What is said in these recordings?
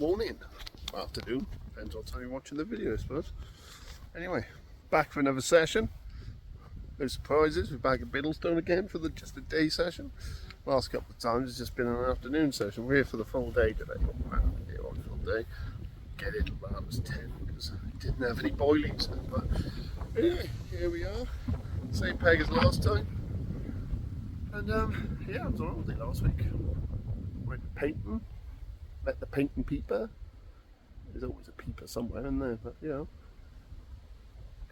morning, afternoon, depends what time you're watching the video, I suppose. Anyway, back for another session. No surprises, we're back at Biddlestone again for just a day session. Last couple of times it's just been an afternoon session. We're here for the full day today. Well, here on full day. Get in about 10 because I didn't have any boilies. But anyway, here we are. Same peg as last time. And yeah, I was on holiday last week. Went painting. Met the painting peeper. There's always a peeper somewhere, isn't there? But you know,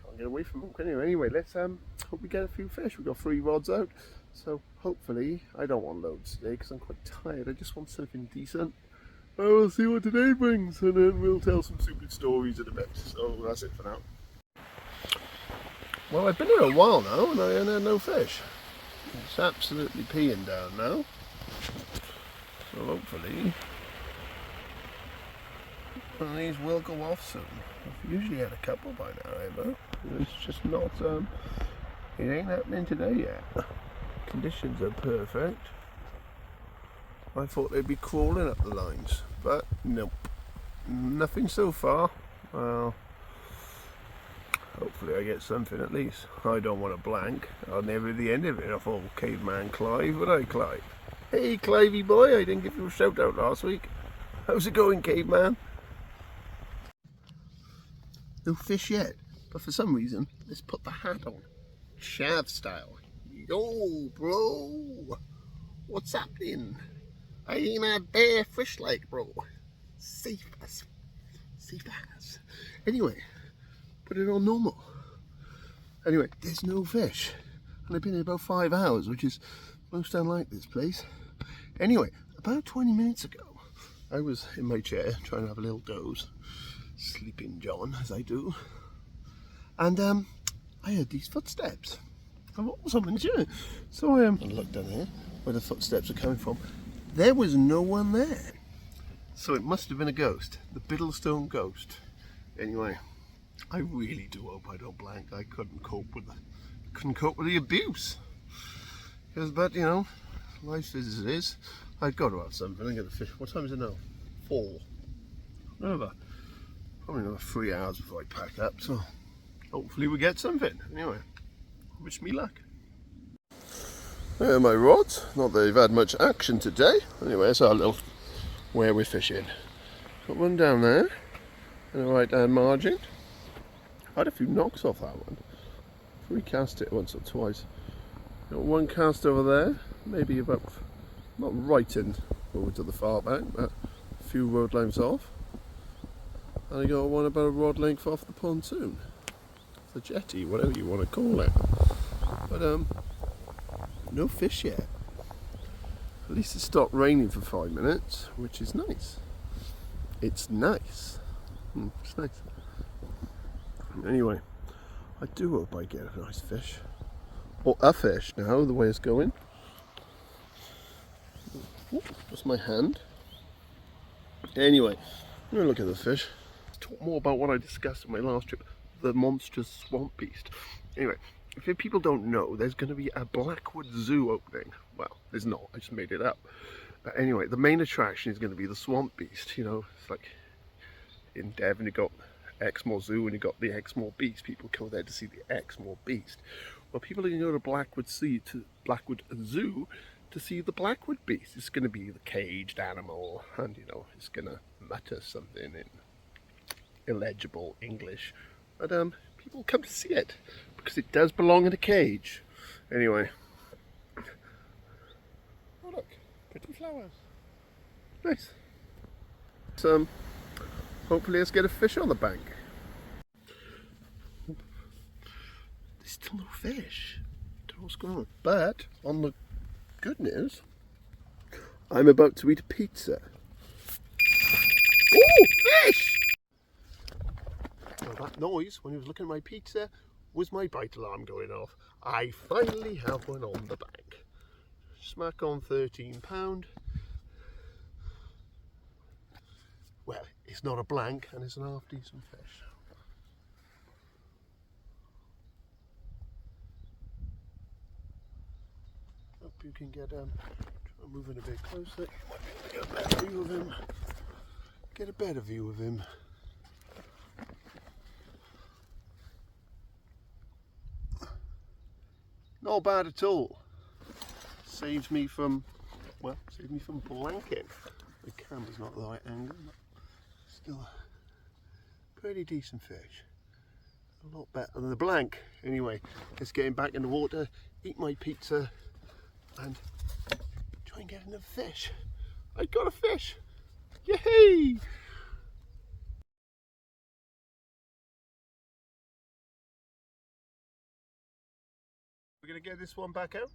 can't get away from them. Anyway, let's hope we get a few fish. We've got 3 rods out, so hopefully I don't want loads today because I'm quite tired. I just want something decent. We'll see what today brings, and then we'll tell some stupid stories in a bit. So that's it for now. Well, I've been here a while now, and I ain't had no fish. It's absolutely peeing down now. So hopefully one of these will go off soon. I've usually had a couple by now, but it's just not, it ain't happening today yet. Conditions are perfect. I thought they'd be crawling up the lines, but nope. Nothing so far. Well, hopefully I get something at least. I don't want a blank. I'll never the end of it off old caveman Clive, would I, Clive? Hey Clivey boy, I didn't give you a shout out last week. How's it going, caveman? No fish yet, but for some reason, let's put the hat on. Shav style. Yo, bro! What's happening? I ain't a bare fish like, bro. Safe as. Anyway, put it on normal. Anyway, there's no fish. And I've been here about 5 hours, which is most unlike this place. Anyway, about 20 minutes ago, I was in my chair trying to have a little doze. Sleeping John, as I do. And I heard these footsteps. I thought, someone's here. So I looked down here where the footsteps are coming from. There was no one there. So it must have been a ghost. The Biddlestone ghost. Anyway, I really do hope I don't blank. I couldn't cope with the abuse. But you know, life is as it is. I've got to have something. I'm going to fish. What time is it now? 4. Probably another 3 hours before I pack up. So hopefully we get something. Anyway, wish me luck. There are my rods. Not that they've had much action today. Anyway, that's our little where we're fishing. Got one down there and a right down margin. I had a few knocks off that one. Recast it once or twice. Got one cast over there, maybe about, not right in over to the far bank, but a few rod lengths off. And I got one about a rod length off the pontoon. The jetty, whatever you want to call it. But no fish yet. At least it stopped raining for 5 minutes, which is nice. It's nice. It's nice. Anyway, I do hope I get a nice fish. Or a fish now, the way it's going. Ooh, that's my hand. Anyway, I'm going to look at the fish. Let's talk more about what I discussed on my last trip. The monstrous swamp beast. Anyway, if people don't know, there's going to be a Blackwood Zoo opening. Well, there's not, I just made it up. But anyway, the main attraction is going to be the swamp beast. You know, it's like in Devon you got Exmoor Zoo and you got the Exmoor Beast. People go there to see the Exmoor Beast. Well, people are going to go to Blackwood Zoo to see the Blackwood Beast. It's going to be the caged animal, and you know, it's going to mutter something in illegible English. But people come to see it because it does belong in a cage. Anyway. Oh look, pretty flowers. Nice. So, hopefully let's get a fish on the bank. There's still no fish. Don't know what's going on. But, on the good news, I'm about to eat a pizza. Oh, fish! Well, that noise when he was looking at my pizza was my bite alarm going off. I finally have one on the bank. Smack on £13. Well, it's not a blank and it's an half decent fish. Hope you can get try moving a bit closer. You might be able to get a better view of him. get a better view of him. Not bad at all. Saves me from blanking. The camera's not the right angle, but still a pretty decent fish. A lot better than the blank. Anyway, let's get him back in the water, eat my pizza, and try and get another fish. I got a fish! Yay! We're going to get this one back out.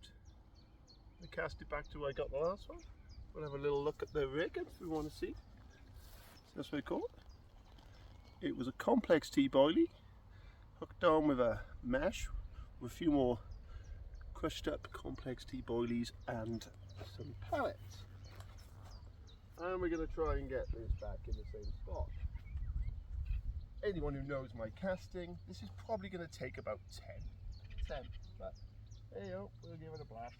We cast it back to where I got the last one. We'll have a little look at the rig if we want to see. So that's what I call it. It was a complex T-boilie, hooked on with a mesh with a few more crushed up complex T-boilies and some pellets. And we're going to try and get this back in the same spot. Anyone who knows my casting, this is probably going to take about 10, but there you go, we'll give it a blast.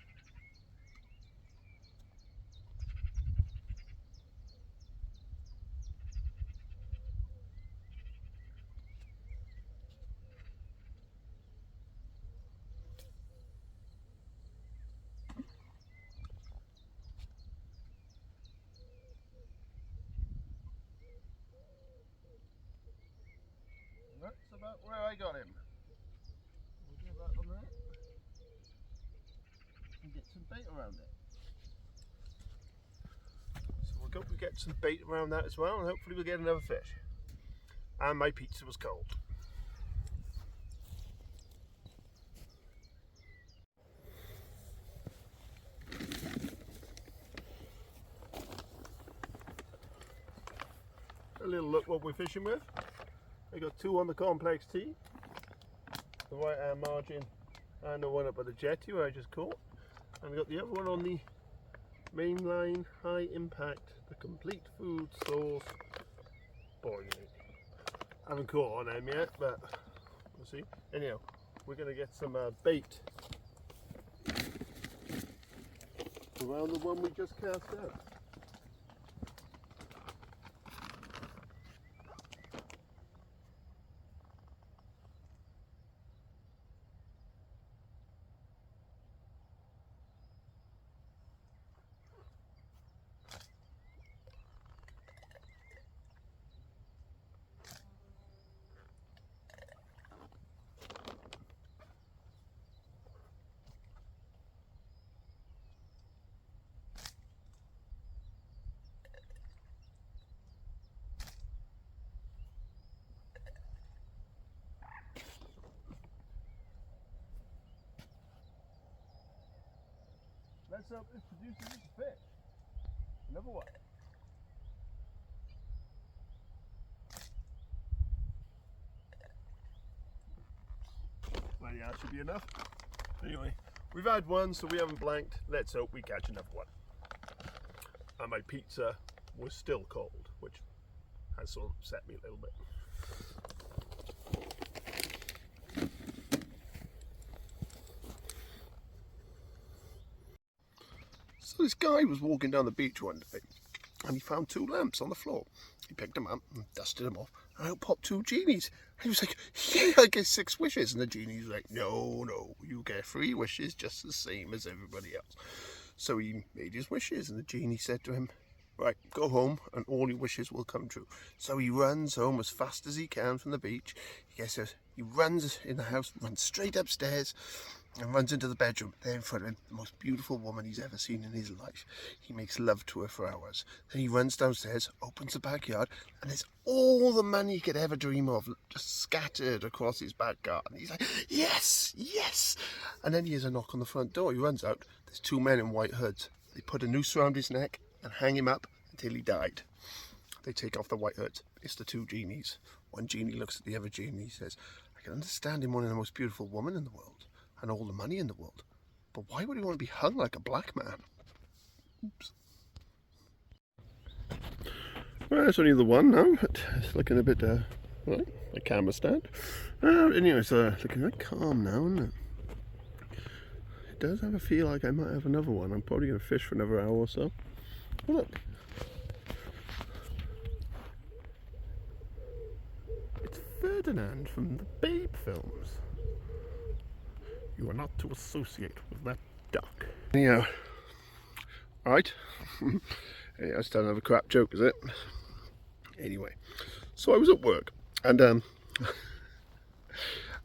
That's about where I got him. We'll give that on there and get some bait around it. So we'll go and get some bait around that as well, and hopefully we'll get another fish. And my pizza was cold. A little look what we're fishing with. I got two on the complex T, the right hand margin, and the one up at the jetty where I just caught. And I got the other one on the mainline high impact, the complete food source boilie. I haven't caught on them yet, but we'll see. Anyhow, we're going to get some bait around the one we just cast out. Let's hope this produces a fish. Another one. Well, yeah, that should be enough. Anyway, we've had one, so we haven't blanked. Let's hope we catch another one. And my pizza was still cold, which has sort of upset me a little bit. So this guy was walking down the beach one day and he found two lamps on the floor. He picked them up and dusted them off, and out popped two genies. And he was like, yeah, I get 6 wishes. And the genie's like, no, you get 3 wishes just the same as everybody else. So he made his wishes, and the genie said to him, right, go home and all your wishes will come true. So he runs home as fast as he can from the beach. He runs in the house, runs straight upstairs and runs into the bedroom. There in front of him, the most beautiful woman he's ever seen in his life. He makes love to her for hours. Then he runs downstairs, opens the backyard, and there's all the money he could ever dream of just scattered across his back garden. He's like, yes, yes. And then he hears a knock on the front door. He runs out. There's 2 men in white hoods. They put a noose around his neck and hang him up until he died. They take off the white hoods. It's the 2 genies. One genie looks at the other genie. He says, I can understand him wanting the most beautiful woman in the world and all the money in the world, but why would he want to be hung like a black man? Oops. Well, it's only the one now, but it's looking a bit, well, a camera stand. Anyway, it's looking very calm now, isn't it? It does have a feel like I might have another one. I'm probably going to fish for another hour or so. Oh, look. Ferdinand from the Babe films. You are not to associate with that duck. Anyhow, alright. Hey, that's still another crap joke, is it? Anyway, so I was at work and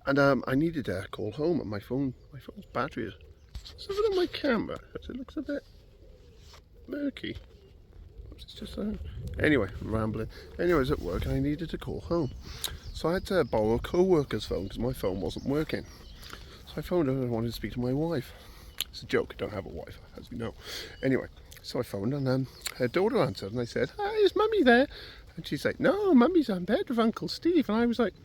I needed to call home, and my phone's battery is something on my camera. It looks a bit murky. It's just anyway, I'm rambling. Anyway, I was at work and I needed to call home, so I had to borrow a co-worker's phone because my phone wasn't working. So I phoned her and I wanted to speak to my wife. It's a joke, I don't have a wife, as you know. Anyway, so I phoned and her daughter answered, and I said, "Hi, is Mummy there?" And she's like, "No, Mummy's in bed with Uncle Steve." And I was like,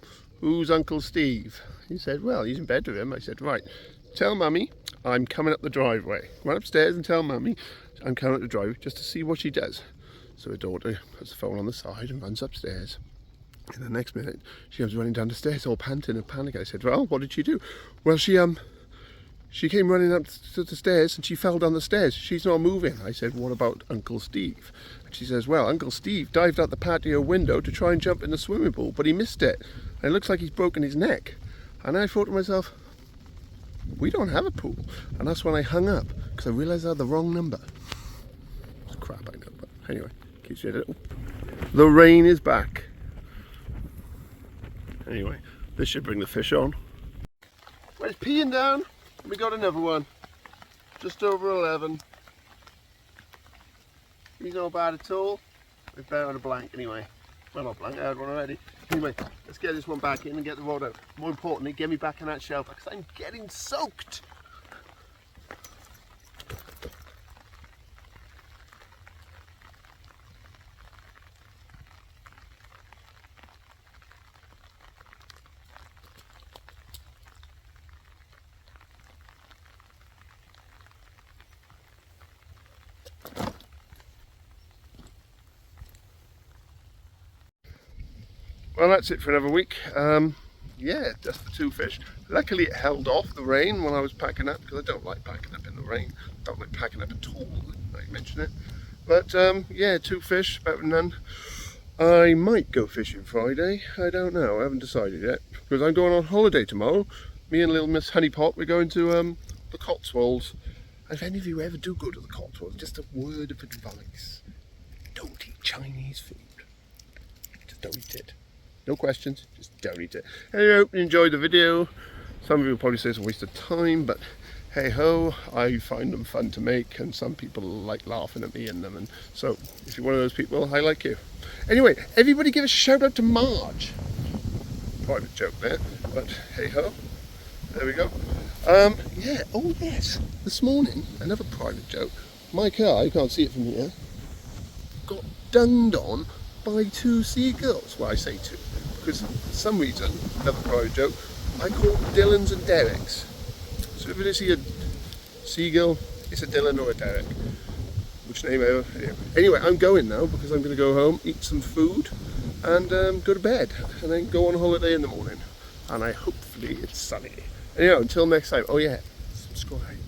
"Who's Uncle Steve?" He said, "Well, he's in bed with him." I said, "Right, tell Mummy I'm coming up the driveway. Run upstairs and tell Mummy I'm coming up the driveway," just to see what she does. So her daughter puts the phone on the side and runs upstairs. And the next minute, she comes running down the stairs, all panting and panic. I said, "Well, what did she do?" "Well, she came running up to the stairs and she fell down the stairs. She's not moving." I said, "What about Uncle Steve?" And she says, "Well, Uncle Steve dived out the patio window to try and jump in the swimming pool, but he missed it. And it looks like he's broken his neck." And I thought to myself, we don't have a pool. And that's when I hung up, because I realised I had the wrong number. It's crap, I know, but anyway, keeps you a little. The rain is back. Anyway, this should bring the fish on. Well, it's peeing down. We got another one, just over 11. He's not bad at all. We're better than a blank anyway. Well, not blank, I had one already. Anyway, let's get this one back in and get the rod out. More importantly, get me back in that shelter because I'm getting soaked. Well, that's it for another week. Yeah, just the two fish. Luckily it held off the rain when I was packing up, because I don't like packing up in the rain. Don't like packing up at all, I mention it. But yeah, two fish, better than none. I might go fishing Friday, I don't know, I haven't decided yet. Because I'm going on holiday tomorrow. Me and little Miss Honeypot, we're going to the Cotswolds. If any of you ever do go to the Cotswolds, just a word of advice. Don't eat Chinese food. Just don't eat it. No questions, just don't eat it. Anyway, I hope you enjoyed the video. Some of you will probably say it's a waste of time, but hey ho, I find them fun to make, and some people like laughing at me in them, and so if you're one of those people, I like you. Anyway, everybody give a shout out to Marge. Private joke there, but hey ho, there we go. Yeah, oh yes, this morning, another private joke. My car, you can't see it from here, got dunged on by two seagulls. Well, I say two, because for some reason, another private joke, I call them Dylans and Derricks. So if you see a seagull, it's a Dylan or a Derrick. Which name ever. Anyway, I'm going now because I'm going to go home, eat some food, and go to bed, and then go on holiday in the morning. And hopefully it's sunny. Anyway, until next time. Oh yeah, subscribe.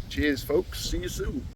Cheers, folks. See you soon.